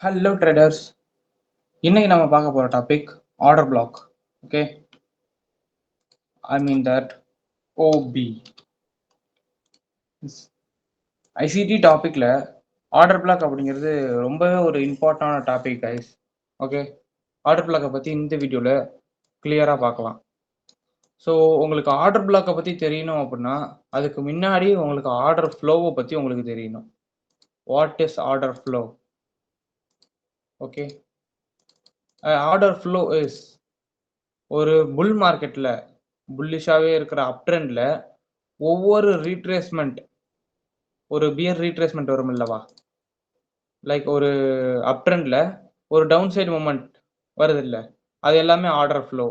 Hello traders. இன்னைக்கு நம்ம பார்க்க போகிற topic order block. Okay, I mean that OP. ICT டாப்பிக்கில் ஆர்டர் பிளாக் அப்படிங்கிறது ரொம்பவே ஒரு இம்பார்ட்டண்டான டாபிக் கைஸ். ஓகே, ஆர்டர் பிளாக்கை பற்றி இந்த வீடியோவில் கிளியராக பார்க்கலாம். ஸோ உங்களுக்கு ஆர்டர் பிளாக்கை பற்றி தெரியணும் அப்படின்னா அதுக்கு முன்னாடி உங்களுக்கு ஆர்டர் ஃப்ளோவை பற்றி உங்களுக்கு தெரியணும். What is order flow? Okay, order flow is ஒரு புல் மார்க்கெட்டில் புல்லிஷாகவே இருக்கிற அப் ட்ரெண்டில் ஒவ்வொரு ரீட்ரேஸ்மெண்ட், ஒரு பியர் ரீட்ரேஸ்மெண்ட் வரும் இல்லவா, லைக் ஒரு அப் ட்ரெண்டில் ஒரு டவுன் சைடு மூமெண்ட் வருது இல்லை, அது எல்லாமே ஆர்டர் ஃப்ளோ.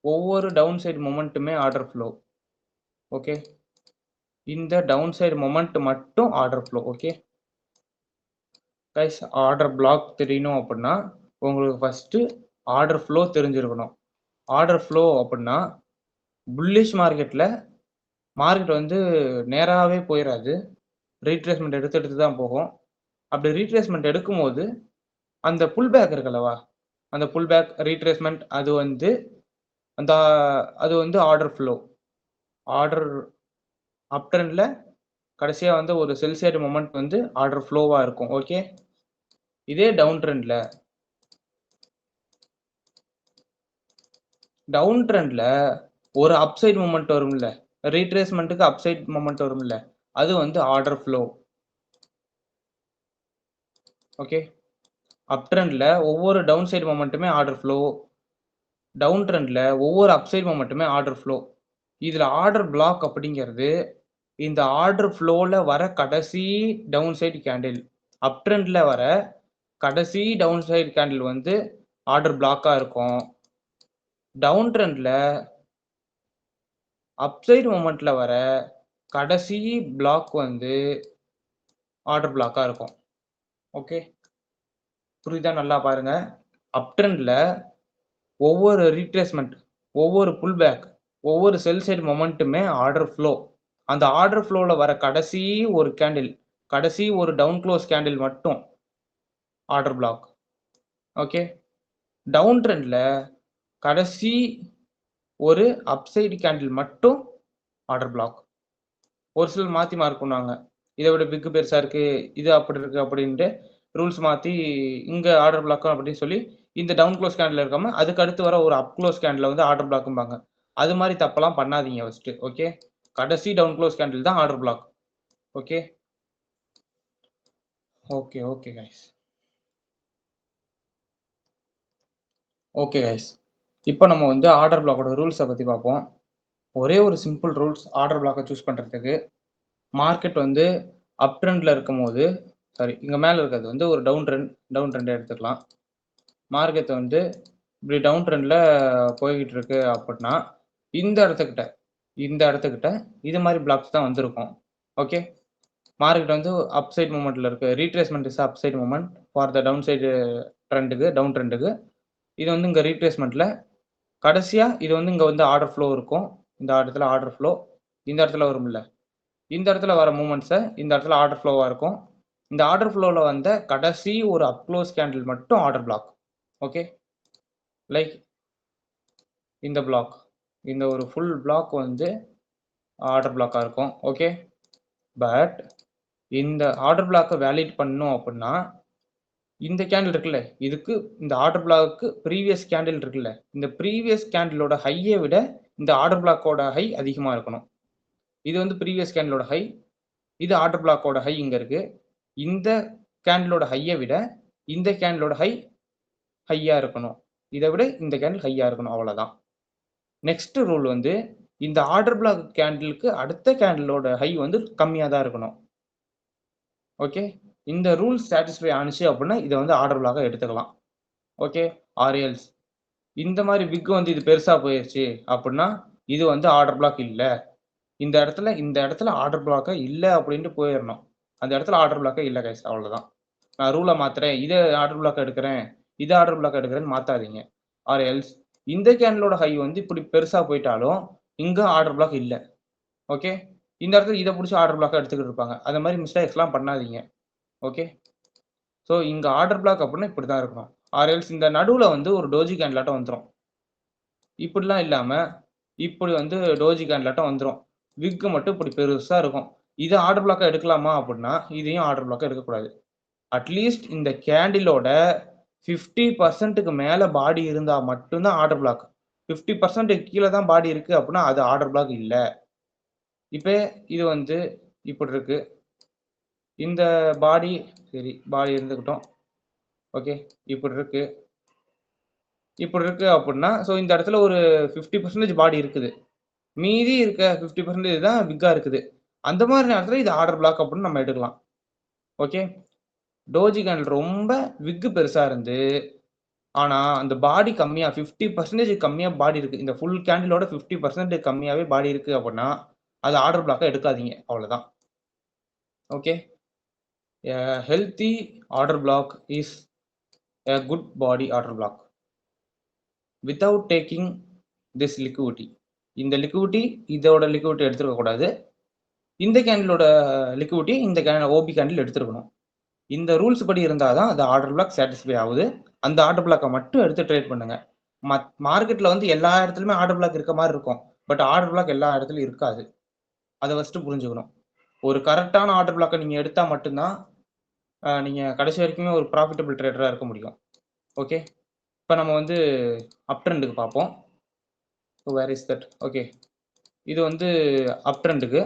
ஒவ்வொரு டவுன் சைடு மூமெண்ட்டுமே ஆர்டர் ஃப்ளோ. ஓகே, இந்த டவுன் சைடு மூமெண்ட் மட்டும் order flow. Okay guys, order block தெரியணும் அப்படின்னா உங்களுக்கு ஃபஸ்ட்டு ஆர்டர் ஃப்ளோ தெரிஞ்சிருக்கணும். ஆர்டர் ஃப்ளோ அப்படின்னா புல்லிஷ் மார்க்கெட்டில் மார்க்கெட் வந்து நேராகவே போயிடாது, ரீட்ரேஸ்மெண்ட் எடுத்து தான் போகும். அப்படி ரீட்ரேஸ்மெண்ட் எடுக்கும்போது அந்த புல் பேக் இருக்குல்லவா, அந்த புல் பேக் ரீட்ரேஸ்மெண்ட் அது வந்து ஆர்டர் ஃப்ளோ. ஆர்டர் அப் ட்ரெண்டில் கடைசியாக வந்து ஒரு செல் சைடு மொமெண்ட் வந்து ஆர்டர் ஃப்ளோவாக இருக்கும். ஓகே, இதே டவுன் ட்ரெண்டில் ஒரு அப்சைட் மூமெண்ட் வரும்ல, ரீட்ரேஸ்மெண்ட்டுக்கு அப்சைட் மூமெண்ட் வரும்ல, அது வந்து ஆர்டர் ஃப்ளோ. ஓகே, அப் ட்ரெண்டில் ஒவ்வொரு டவுன் சைடு மொமெண்ட்டுமே ஆர்டர் ஃப்ளோ, டவுன் ட்ரெண்டில் ஒவ்வொரு அப்சைட் மொமெண்ட்டுமே ஆர்டர் ஃப்ளோ. இதில் ஆர்டர் பிளாக் அப்படிங்கிறது இந்த ஆர்டர் ஃப்ளோவில் வர கடைசி டவுன் சைடு கேண்டில், அப் ட்ரெண்டில் வர கடைசி டவுன் சைடு கேண்டில் வந்து ஆர்டர் பிளாக்காக இருக்கும். டவுன் ட்ரெண்டில் அப்சைடு மொமெண்ட்டில் வர கடைசி பிளாக் வந்து ஆர்டர் பிளாக்காக இருக்கும். ஓகே, புரியுதா? நல்லா பாருங்கள். அப் ட்ரெண்டில் ஒவ்வொரு ரீட்ரேஸ்மெண்ட், ஒவ்வொரு புல் பேக், ஒவ்வொரு செல் சைடு மொமெண்ட்டுமே ஆர்டர் ஃப்ளோ. அந்த ஆர்டர் ஃப்ளோவில் வர கடைசி ஒரு கேண்டில், கடைசி ஒரு டவுன் க்ளோஸ் கேண்டில் மட்டும் ஆர்டர் பிளாக். ஓகே, டவுன் ட்ரெண்டில் கடைசி ஒரு அப்சைடு கேண்டில் மட்டும் ஆர்டர் பிளாக். ஒரு சிலர் மாற்றி மார்க் பண்ணுவாங்க, இதை விட பிக்கு பெருசாக இருக்குது, இது அப்படி இருக்குது அப்படின்ட்டு ரூல்ஸ் மாற்றி இங்கே ஆர்டர் பிளாக்கும் அப்படின்னு சொல்லி இந்த டவுன் க்ளோஸ் கேண்டில் இருக்காம அதுக்கு அடுத்து வர ஒரு அப் க்ளோஸ் கேண்டில் வந்து ஆர்டர் பிளாக்கும்பாங்க. அது மாதிரி தப்பெல்லாம் பண்ணாதீங்க ஃபஸ்ட்டு. ஓகே, கடைசி டவுன் க்ளோஸ் கேண்டில் தான் order block. Okay okay okay guys. Okay guys, இப்போ நம்ம வந்து ஆர்டர் பிளாக்கோட ரூல்ஸை பற்றி பார்ப்போம். ஒரே ஒரு சிம்பிள் ரூல்ஸ் ஆர்டர் பிளாக்கை சூஸ் பண்ணுறதுக்கு. மார்க்கெட் வந்து அப் ட்ரெண்டில் இருக்கும் போது, சாரி இங்கே மேலே இருக்கிறது வந்து ஒரு டவுன் ட்ரெண்ட் எடுத்துக்கலாம். மார்க்கெட் வந்து இப்படி டவுன் ட்ரெண்டில் போய்கிட்டு இருக்கு அப்படின்னா இந்த இடத்துக்கிட்ட இது மாதிரி பிளாக்ஸ் தான் வந்திருக்கும். ஓகே, மார்க்கெட் வந்து அப் சைட் மூமெண்ட்டில் இருக்குது, retracement is upside moment for the downside ட்ரெண்டுக்கு, டவுன் ட்ரெண்டுக்கு. இது வந்து இங்கே ரீட்ரேஸ்மெண்ட்டில் கடைசியாக இது வந்து இங்கே வந்து ஆர்டர் ஃப்ளோ இருக்கும். இந்த இடத்துல ஆர்டர் ஃப்ளோ இந்த இடத்துல வரும்ல, இந்த இடத்துல வர மூமெண்ட்ஸை இந்த இடத்துல ஆர்டர் ஃப்ளோவாக இருக்கும். இந்த ஆர்டர் ஃப்ளோவில் வந்த கடைசி ஒரு அப் க்ளோஸ் கேண்டில் மட்டும் ஆர்டர் பிளாக். ஓகே, லைக் இந்த பிளாக், இந்த ஒரு ஃபுல் பிளாக் வந்து ஆர்டர் பிளாக்காக இருக்கும். ஓகே, பட் இந்த ஆர்டர் பிளாக்கை வேலிட் பண்ணணும் அப்படின்னா இந்த கேண்டில் இருக்குல்ல, இதுக்கு இந்த ஆர்டர் பிளாக்கு ப்ரீவியஸ் கேண்டில் இருக்குல்ல, இந்த ப்ரீவியஸ் கேண்டிலோட ஹையை விட இந்த ஆர்டர் பிளாக்கோட ஹை அதிகமாக இருக்கணும். இது வந்து ப்ரீவியஸ் கேண்டிலோட ஹை, இது ஆர்டர் பிளாக்கோட ஹை இங்கே இருக்குது. இந்த கேண்டிலோட ஹையை விட இந்த கேண்டிலோட ஹை ஹையாக இருக்கணும், இதை விட இந்த கேண்டில் ஹையாக இருக்கணும், அவ்வளோதான். நெக்ஸ்ட் ரூல் வந்து இந்த ஆர்டர் பிளாக் கேண்டிலுக்கு அடுத்த கேண்டிலோட ஹை வந்து கம்மியாக தான் இருக்கணும். ஓகே, இந்த ரூல் சாட்டிஸ்ஃபை ஆனிச்சு அப்படின்னா இதை வந்து ஆர்டர் பிளாக்காக எடுத்துக்கலாம். ஓகே, ஆர்எல்ஸ் இந்த மாதிரி பிக் வந்து இது பெருசாக போயிடுச்சு அப்படின்னா இது வந்து ஆர்டர் பிளாக் இல்லை, இந்த இடத்துல ஆர்டர் பிளாக்கை இல்லை அப்படின்ட்டு போயிடணும். அந்த இடத்துல ஆர்டர் பிளாக்கை இல்லை கைஸ், அவ்வளோதான். நான் ரூலை மாற்றுறேன், இதை ஆர்டர் பிளாக் எடுக்கிறேன், இதை ஆர்டர் பிளாக் எடுக்கிறேன்னு மாற்றாதீங்க. ஆர்எல்ஸ் இந்த கேண்டிலோட ஹை வந்து இப்படி பெருசாக போயிட்டாலும் இங்கே ஆர்டர் பிளாக் இல்லை. ஓகே, இந்த இடத்துல இதை பிடிச்சி ஆர்டர் பிளாக்காக எடுத்துக்கிட்டு இருப்பாங்க. அந்த மாதிரி மிஸ்டேக்ஸ்லாம் பண்ணாதீங்க. ஓகே, ஸோ இங்க ஆர்டர் பிளாக் அப்படின்னா இப்படி தான் இருக்கணும். ஆர் எல்ஸ் இந்த நடுவுல வந்து ஒரு டோஜி கேண்டிலாட்டம் வந்துரும். இப்படிலாம் இல்லாம, இப்படி வந்து டோஜி கேண்டிலாட்டம் வந்துரும். விக் மட்டும் இப்படி பெருசா இருக்கும். இத ஆர்டர் பிளாக்கா எடுக்கலாமா அப்படின்னா, இதையும் ஆர்டர் பிளாக்கா எடுக்கக்கூடாது. அட்லீஸ்ட் இந்த கேண்டிலோட 50%க்கு மேல பாடி இருந்தா மட்டும் தான் ஆர்டர் பிளாக். 50% கீழ தான் பாடி இருக்கு அப்படின்னா, அது ஆர்டர் பிளாக் இல்ல. இப்ப இது வந்து இப்படி இருக்கு. இந்த பாடி சரி பாடி இருந்துக்கட்டும். ஓகே. இப்படி இருக்கு. இப்படி இருக்கு அப்படின்னா, ஸோ இந்த இடத்துல ஒரு 50% பாடி இருக்குது. மீதி இருக்க 50% தான் விக்கா இருக்குது. அந்த மாரி நேரத்துல இது ஆர்டர் பிளாக் அப்படின்னு நம்ம எடுக்கலாம். ஓகே. டோஜி கேண்டில் ரொம்ப விக் பெருசா இருந்து, ஆனா அந்த பாடி கம்மியா 50% கம்மியா பாடி இருக்கு. இந்த ஃபுல் கேண்டிலோட 50% கம்மியாவே பாடி இருக்கு அப்படின்னா, அது ஆர்டர் பிளாக்கா எடுக்காதீங்க. அவ்வளதான். Okay. A healthy order block is a good body order block without taking this liquidity. இந்த லிக்விடிட்டி இதோட லிக்விடிட்டி எடுத்துக்க கூடாது. இந்த கேண்டிலோட லிக்விடிட்டி இந்த ஓபி கேண்டில் எடுத்துருக்கணும். இந்த ரூல்ஸ் படி இருந்தா தான் அந்த ஆர்டர் பிளாக் சாட்டிஸ்ஃபை ஆகுது. அந்த ஆர்டர் பிளாக்க மட்டும் எடுத்து ட்ரேட் பண்ணுங்க. மார்க்கெட்ல வந்து எல்லா இடத்துலயுமே ஆர்டர் பிளாக் இருக்க மாரி இருக்கும். பட் ஆர்டர் பிளாக் எல்லா இடத்துலயும் இருக்காது. அத ஃபர்ஸ்ட்டு புரிஞ்சுக்கணும். ஒரு கரெக்ட்டான ஆர்டர் பிளாக்க நீங்க எடுத்தா மட்டும் தான், நீங்க கடைசி வரைக்குமே ஒரு ப்ராஃபிட்டபிள் ட்ரேடரா இருக்க முடியும். ஓகே. இப்ப நம்ம வந்து அப் ட்ரெண்டுக்கு பார்ப்போம். Where is that? ஓகே. இது வந்து அப் ட்ரெண்டுக்கு.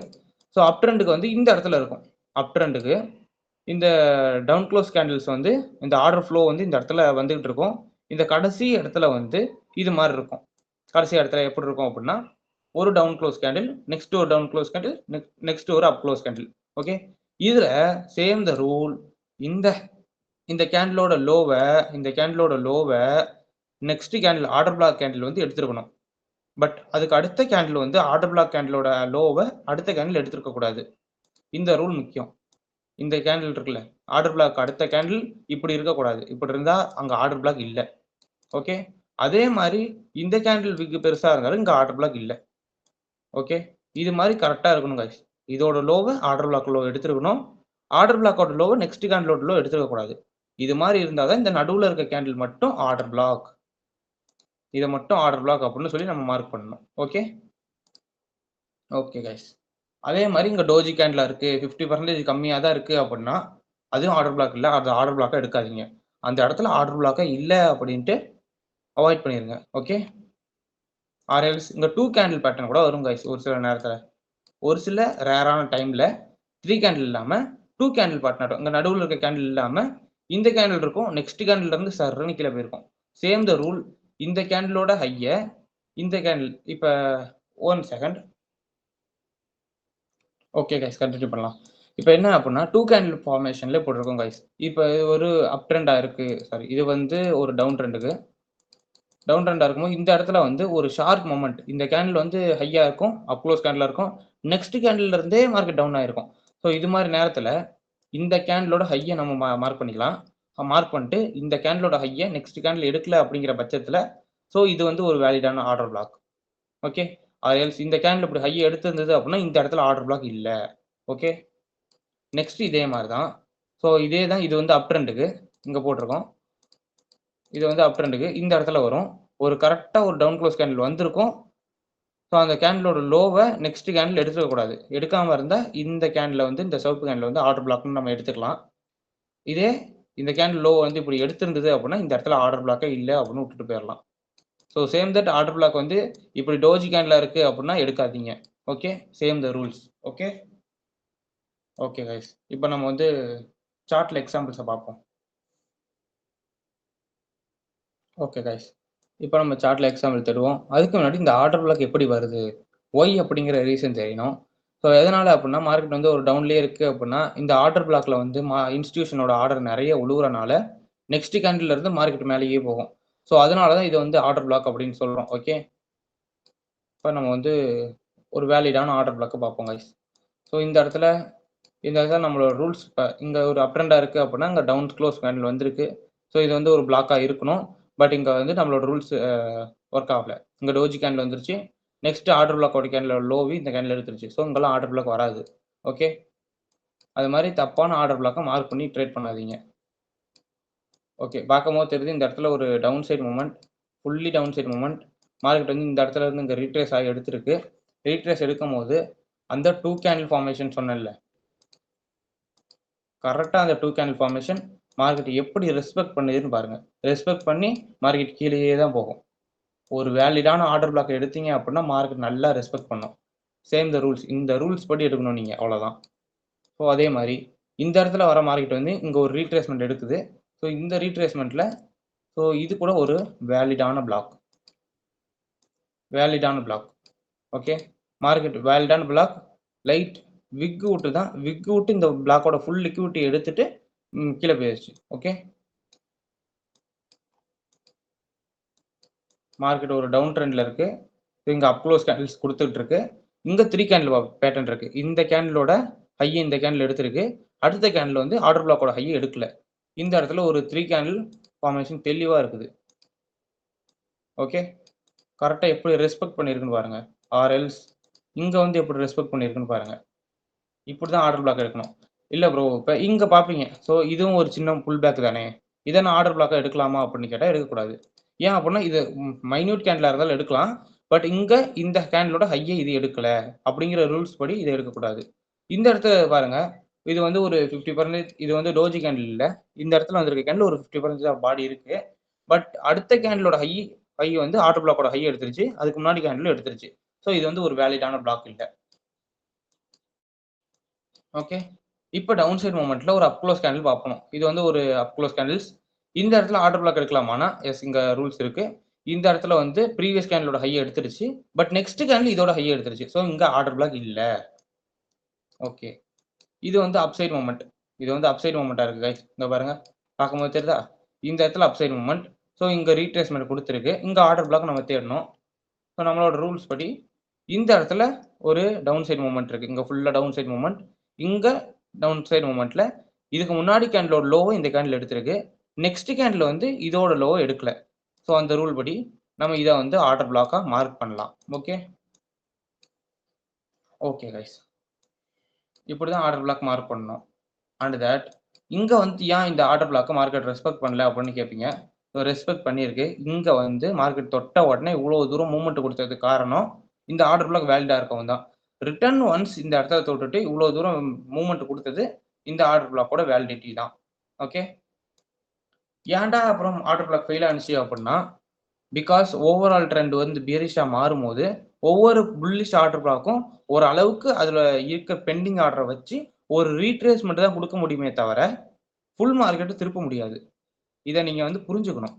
ஸோ அப் ட்ரெண்டுக்கு வந்து இந்த இடத்துல இருக்கும். அப் ட்ரெண்டுக்கு இந்த டவுன் க்ளோஸ் கேண்டில்ஸ் வந்து இந்த ஆர்டர் ஃப்ளோ வந்து இந்த இடத்துல வந்துகிட்டு இருக்கும். இந்த கடைசி இடத்துல வந்து இது மாரி இருக்கும். கடைசி இடத்துல எப்படி இருக்கும் அப்படின்னா, ஒரு டவுன் க்ளோஸ் கேண்டில், நெக்ஸ்ட் ஒரு டவுன் க்ளோஸ் கேண்டில், நெக்ஸ்ட் ஒரு அப் க்ளோஸ் கேண்டில். ஓகே. இதுல சேம் த ரூல் இந்த இந்த கேண்டிலோட லோவ next candle order block candle வந்து எடுத்திருக்கணும். பட் அதுக்கு அடுத்த கேண்டில் வந்து ஆர்டர் பிளாக் கேண்டிலோட லோவ அடுத்த கேண்டில் எடுத்திருக்க கூடாது. இந்த ரூல் முக்கியம். இந்த கேண்டில் இருக்குல்ல, ஆர்டர் பிளாக் அடுத்த கேண்டில் இப்படி இருக்கக்கூடாது. இப்படி இருந்தா அங்க ஆர்டர் பிளாக் இல்ல. ஓகே. அதே மாரி இந்த கேண்டில் விக் பெருசா இருந்தாலும் இங்க ஆர்டர் பிளாக் இல்ல. ஓகே. இது மாரி கரெக்ட்டா இருக்கணும் காய்ஸ். இதோட லோவ ஆர்டர் பிளாக் லோ எடுத்திருக்கணும். ஆர்டர் பிளாக்கோட லோவ நெக்ஸ்ட் கேண்டிலோட லோ எடுத்திருக்க கூடாது. இது மாரி இருந்தா தான் இந்த நடுவுல இருக்க கேண்டில் மட்டும் ஆர்டர் பிளாக். இத மட்டும் ஆர்டர் பிளாக் அப்படின்னு சொல்லி நம்ம மார்க் பண்ணணும். ஓகே. Okay guys. அதே மாரி இங்க டோஜி கேண்டிலா இருக்கு. 50% கம்மியா தான் இருக்கு அப்படின்னா, அதுவும் ஆர்டர் பிளாக் இல்ல. அது ஆர்டர் பிளாக்கா எடுக்காதீங்க. அந்த இடத்துல ஆர்டர் பிளாக்கா இல்ல அப்படின்ட்டு அவாய்ட் பண்ணிருங்க. ஓகே. ஆர் எல்ஸ் இங்க 2 கேண்டில் பேட்டர்ன் கூட வரும் கைஸ் ஒரு சில நேரத்துல. ஒரு சில ரேரான டைம்ல 3 கேண்டில் இல்லாம 2 கேண்டில் பேட்டர்ன் இங்க நடுவுல இருக்க கேண்டில் இல்லாம இந்த கேண்டில் இருக்கும். நெக்ஸ்ட் கேண்டில்ல இருந்து சர்ருன்னு கீழ போயிருக்கும். சேம் த ரூல் இந்த கேண்டிலோட ஹைய இந்த கேண்டில் இப்ப 1 செகண்ட். ஓகே கைஸ் கன்டின்யூ பண்ணலாம். இப்ப என்ன அப்டின்னா 2 கேண்டில் ஃபார்மேஷன்ல போட்டிருக்கோம் கைஸ். இப்ப ஒரு அப் ட்ரெண்டா இருக்கு. சாரி இது வந்து ஒரு டவுன் ட்ரெண்டுக்கு. டவுன் ட்ரெண்டா இருக்கும்போது இந்த இடத்துல வந்து ஒரு ஷார்ப் மொமெண்ட். இந்த கேண்டில் வந்து ஹையா இருக்கும். அப் க்ளோஸ் கேண்டிலா இருக்கும். நெக்ஸ்ட் கேண்டில்ல இருந்தே மார்க்கெட் டவுன் ஆயிருக்கும். ஸோ இது மாரி நேரத்துல இந்த கேண்டிலோட ஹைய நம்ம மார்க் பண்ணிக்கலாம். மார்க் பண்ணிட்டு இந்த கேண்டிலோட ஹைய நெக்ஸ்ட் கேண்டில் எடுக்கல அப்படிங்கிற பட்சத்துல, ஸோ இது வந்து ஒரு வேலிடான order block. Okay. Or else இந்த கேண்டில் இப்படி ஹைய எடுத்திருந்தது அப்படின்னா இந்த இடத்துல ஆர்டர் பிளாக் இல்ல. ஓகே. நெக்ஸ்ட் இதே மாரி தான். ஸோ இதே தான் இது வந்து அப் ட்ரெண்டுக்கு இங்க போட்டிருக்கோம். இது வந்து அப் ட்ரெண்டுக்கு இந்த இடத்துல வரும். ஒரு கரெக்ட்டா ஒரு டவுன் க்ளோஸ் கேண்டில் வந்திருக்கும். ஸோ அந்த கேண்டிலோட லோவ நெக்ஸ்ட் கேண்டில் எடுத்துக்க கூடாது. எடுக்காம இருந்தா இந்த கேண்டில வந்து இந்த சிவப்பு கேண்டில் வந்து ஆர்டர் பிளாக்ன்னு நம்ம எடுத்துக்கலாம். இதே இந்த கேண்டில் லோ வந்து இப்படி எடுத்திருந்தது அப்படின்னா இந்த இடத்துல ஆர்டர் பிளாக்கே இல்ல அப்படின்னு விட்டுட்டு போயிரலாம். So same that order black வந்து இப்படி டோஜி கேண்டிலா இருக்கு அப்படின்னா எடுக்காதீங்க. Okay. Same the rules. Okay. Okay guys. இப்ப நம்ம வந்து சார்ட்ல எக்ஸாம்பிள்ஸ பார்ப்போம். Okay guys. இப்ப நம்ம சார்ட்ல எக்ஸாம்பிள் தேடுவோம். அதுக்கு முன்னாடி இந்த ஆர்டர் பிளாக் எப்படி வருது? ஒய் அப்படிங்கிற ரீசன் தெரியணும். ஸோ எதனால அப்படின்னா, மார்க்கெட் வந்து ஒரு டவுன்லயே இருக்கு அப்படின்னா, இந்த ஆர்டர் பிளாக்ல வந்து இன்ஸ்டிடியூஷனோட ஆர்டர் நெறைய உழுவுறனால, நெக்ஸ்ட் கேண்டில்ல இருந்து மார்க்கெட் மேலேயே போகும். ஸோ அதனால தான் இது வந்து ஆர்டர் பிளாக் அப்படின்னு சொல்றோம். ஓகே. இப்ப நம்ம வந்து ஒரு வேலிடான ஆர்டர் பிளாக்க பார்ப்போம் கைஸ். ஸோ இந்த இடத்துல நம்மளோட ரூல்ஸ் இப்ப இங்க ஒரு அப் ட்ரெண்டா இருக்கு அப்படின்னா, அங்க டவுன் க்ளோஸ் கேண்டில் வந்திருக்கு. ஸோ இது வந்து ஒரு பிளாக்கா இருக்கணும். பட் இங்க வந்து நம்மளோட ரூல்ஸ் ஒர்க் ஆகல. இங்க டோஜி கேண்டில் வந்துருச்சு. நெக்ஸ்ட் ஆர்டர் பிளாக்கோட கேண்டிலோட லோவி இந்த கேண்டில் எடுத்துருச்சு. ஸோ இங்கெல்லாம் ஆர்டர் பிளாக் வராது. ஓகே. அது மாரி தப்பான ஆர்டர் பிளாக்க மார்க் பண்ணி ட்ரேட் பண்ணாதீங்க. ஓகே. பார்க்கும்போது தெரியுது இந்த இடத்துல ஒரு down side movement, fully down side movement. Market வந்து இந்த இடத்துல இருந்து இங்க ரீட்ரேஸ் ஆகி எடுத்திருக்கு. ரீட்ரேஸ் எடுக்கும்போது அந்த 2 கேண்டில் ஃபார்மேஷன் சொன்னேன்ல. கரெக்ட்டா அந்த 2 கேண்டில் ஃபார்மேஷன் மார்க்கெட் எப்படி ரெஸ்பெக்ட் பண்ணுதுன்னு பாருங்க. ரெஸ்பெக்ட் பண்ணி மார்க்கெட் கீழயே தான் போகும். ஒரு வேலிடான ஆர்டர் பிளாக் எடுத்தீங்க அப்படின்னா, மார்க்கெட் நல்லா ரெஸ்பெக்ட் பண்ணும். Same the rules. இந்த ரூல்ஸ் படி எடுக்கணும் நீங்க. அவ்வளோதான். ஸோ அதே மாரி இந்த இடத்துல வர மார்க்கெட் வந்து இங்க ஒரு ரீட்ரேஸ்மென்ட் எடுக்குது. ஸோ இந்த ரீட்ரேஸ்மென்ட்ல ஸோ இது கூட ஒரு வேலிடான பிளாக். வேலிடான பிளாக். ஓகே. மார்க்கெட் வேலிடான பிளாக். லைட் விக் விட்டு தான் விக் விட்டு இந்த பிளாக்கோட ஃபுல் லிக்விடிட்டி எடுத்துட்டு கீழ போயிருச்சு. ஓகே. மார்க்கெட் ஒரு டவுன் ட்ரெண்ட்ல இருக்கு. இங்க அப் க்ளோஸ் கேண்டில்ஸ் குடுத்துட்டு இருக்கு. இங்க 3 கேண்டில் பேட்டர்ன் இருக்கு. இந்த கேண்டிலோட ஹை இந்த கேண்டில் எடுத்திருக்கு. அடுத்த கேண்டில் வந்து ஆர்டர் பிளாக்கோட ஹை எடுக்கல. இந்த இடத்துல ஒரு 3 கேண்டில் ஃபார்மேஷன் தெளிவா இருக்குது. ஓகே. கரெக்ட்டா எப்படி ரெஸ்பெக்ட் பண்ணியிருக்குன்னு பாருங்க. ஆர் எல்ஸ் இங்க வந்து எப்படி ரெஸ்பெக்ட் பண்ணியிருக்குன்னு பாருங்க. இப்படி தான் ஆர்டர் பிளாக் எடுக்கணும். இல்ல ப்ரோ, இப்ப இங்க பார்ப்பீங்க. ஸோ இதுவும் ஒரு சின்ன புல் பேக் தானே. இத நான் ஆர்டர் பிளாக்கா எடுக்கலாமா அப்படின்னு கேட்டா எடுக்கக்கூடாது. ஏன் அப்படின்னா இது மைன்யூட் கேண்டிலா இருந்தாலும் எடுக்கலாம். பட் இங்க இந்த கேண்டிலோட ஹைய இது எடுக்கல. அப்படிங்கிற ரூல்ஸ் படி இத எடுக்கக்கூடாது. இந்த இடத்துல பாருங்க. இது வந்து ஒரு 50% இது வந்து டோஜி கேண்டில் இல்ல. இந்த இடத்துல வந்திருக்க கேண்டில் ஒரு 50% ஆஃப் பாடி இருக்கு. பட் அடுத்த கேண்டிலோட ஹை வந்து ஆர்டர் பிளாக்கோட ஹை எடுத்துருச்சு. அதுக்கு முன்னாடி கேண்டிலும் எடுத்துருச்சு. ஸோ இது வந்து ஒரு வேலிடான பிளாக் இல்ல. ஓகே. இப்ப டவுன் சைட் மொமெண்ட்ல ஒரு அப் க்ளோஸ் கேண்டில் பார்ப்போம். இது வந்து ஒரு அப் க்ளோஸ் கேண்டில்ஸ். இந்த இடத்துல ஆர்டர் பிளாக் எடுக்கலாமான்னா, எஸ் இங்க ரூல்ஸ் இருக்கு. இந்த இடத்துல வந்து ப்ரீவியஸ் கேண்டிலோட ஹை எடுத்துருச்சு. பட் நெக்ஸ்ட் கேண்டில் இதோட ஹை எடுத்துருச்சு. ஸோ இங்க ஆர்டர் பிளாக் இல்ல. ஓகே. இது வந்து அப் சைட் மொமெண்ட். இது வந்து அப் சைட் மொமெண்ட்டா இருக்கு கைஸ். இங்க பாருங்க. பார்க்கும்போது தெரியுதா? இந்த இடத்துல அப் சைட் மொமெண்ட். ஸோ இங்க ரீட்ரேஸ்மென்ட் குடுத்திருக்கு. இங்க ஆர்டர் பிளாக் நம்ம தேடணும். ஸோ நம்மளோட ரூல்ஸ் படி இந்த இடத்துல ஒரு டவுன் சைட் மூவ்மெண்ட் இருக்கு. இங்க ஃபுல்லா டவுன் சைட் மூவ்மெண்ட். இங்க டவுன் சைட் மூவ்மெண்ட்ல இதுக்கு முன்னாடி கேண்டிலோட லோவ இந்த கேண்டில் எடுத்திருக்கு. நெக்ஸ்ட் கேண்டில் வந்து இதோட லோவ எடுக்கல. ஸோ அந்த ரூல் படி நம்ம இத வந்து ஆர்டர் பிளாக்கா மார்க் பண்ணலாம். ஓகே. Okay guys. இப்படி தான் ஆர்டர் பிளாக் மார்க் பண்ணணும். அண்ட் தட் இங்க வந்து ஏன் இந்த ஆர்டர் பிளாக்க மார்க்கெட் ரெஸ்பெக்ட் பண்ணல அப்படின்னு கேட்பீங்க. ஸோ ரெஸ்பெக்ட் பண்ணியிருக்கு. இங்க வந்து மார்க்கெட் தொட்ட உடனே இவ்வளோ தூரம் மூவ்மெண்ட் குடுத்ததுக்கு காரணம் இந்த ஆர்டர் பிளாக் வேலிடா இருக்கவும் தான். ரிட்டர்ன் ஒன்ஸ் இந்த இடத்துல தொட்டுட்டு இவ்வளோ தூரம் மூவ்மெண்ட் குடுத்தது இந்த ஆர்டர் பிளாக்கோட வேலிடிட்டி தான். ஓகே. ஏன்டா அப்புறம் ஆர்டர் பிளாக் ஃபெயில் ஆனுச்சு அப்படின்னா, பிகாஸ் ஓவரால் ட்ரெண்ட் வந்து பியரிஷா மாறும்போது, ஒவ்வொரு புல்லிஷ் ஆர்டர் பிளாக்கும் ஒரு அளவுக்கு அதுல இருக்க பெண்டிங் ஆர்டர வச்சு ஒரு ரீட்ரேஸ்மென்ட் தான் குடுக்க முடியுமே தவிர, ஃபுல் மார்க்கெட் திருப்ப முடியாது. இத நீங்க வந்து புரிஞ்சுக்கணும்.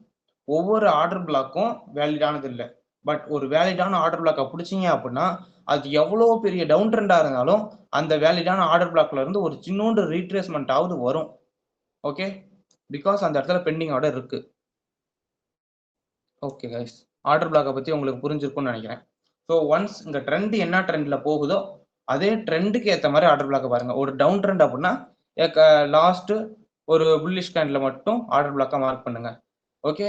ஒவ்வொரு ஆர்டர் பிளாக்கும் வேலிடானது இல்ல. பட் ஒரு வேலிடான ஆர்டர் பிளாக்க புடிச்சீங்க அப்டின்னா, அது எவ்வளோ பெரிய டவுன் ட்ரெண்டா இருந்தாலும், அந்த வேலிடான ஆர்டர் பிளாக்ல இருந்து ஒரு சின்னூண்டு ரீட்ரேஸ்மென்ட் ஆவது வரும். ஓகே. பிகாஸ் அந்த இடத்துல பெண்டிங் ஆர்டர் இருக்கு. Okay guys. ஆர்டர் பிளாக்க பத்தி உங்களுக்கு புரிஞ்சிருக்கும்னு நெனைக்கிறேன். ஸோ ஒன்ஸ் இங்க ட்ரெண்ட் என்ன ட்ரெண்ட்ல போகுதோ, அதே ட்ரெண்டுக்கு ஏத்த மாரி ஆர்டர் பிளாக்க பாருங்க. ஒரு டவுன் ட்ரெண்ட் அப்டின்னா, லாஸ்ட் ஒரு புல்லிஷ் கேண்டில்ல மட்டும் ஆர்டர் பிளாக்கா மார்க் பண்ணுங்க. ஓகே.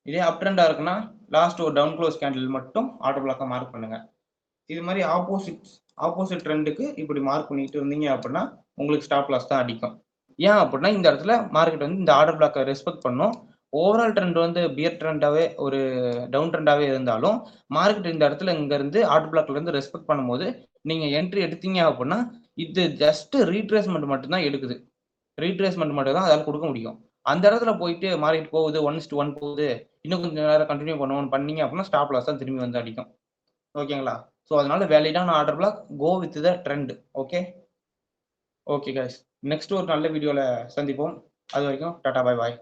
இதே அப் ட்ரெண்டா இருக்குன்னா, லாஸ்ட் ஒரு டவுன் க்ளோஸ் கேண்டில் மட்டும் ஆர்டர் பிளாக்கா மார்க் பண்ணுங்க. இது மாரி ஆப்போசிட் ட்ரெண்டுக்கு இப்படி மார்க் பண்ணிட்டு இருந்தீங்க அப்படின்னா, உங்களுக்கு ஸ்டாப் லாஸ் தான் அடிக்கும். ஏன் அப்படின்னா, இந்த இடத்துல மார்க்கெட் வந்து இந்த ஆர்டர் பிளாக்க ரெஸ்பெக்ட் பண்ணும். ஓவரால் ட்ரெண்ட் வந்து பியர் ட்ரெண்டாவே ஒரு டவுன் ட்ரெண்டாவே இருந்தாலும், மார்க்கெட் இந்த இடத்துல இங்க இருந்து ஆர்டர் பிளாக்ல இருந்து ரெஸ்பெக்ட் பண்ணும்போது, நீங்க என்ட்ரி எடுத்தீங்க அப்படின்னா, இது ஜஸ்ட் ரீட்ரேஸ்மென்ட் மட்டும் தான் எடுக்குது. ரீட்ரேஸ்மென்ட் மட்டும் தான் அதால குடுக்க முடியும். அந்த இடத்துல போயிட்டு மார்க்கெட் போகுது 1:1 போகுது. இன்னும் கொஞ்சம் நேரம் கன்டின்யூ பண்ணுவோம்னு பண்ணீங்க அப்படின்னா, ஸ்டாப் லாஸ் தான் திரும்பி வந்து அடிக்கும். ஓகேங்களா? ஸோ அதனால வேலிடான order block go with the trend. Okay. Okay guys. Next ஒரு நல்ல வீடியோல சந்திப்போம். அதுவரைக்கும் டாடா பாய் பாய்.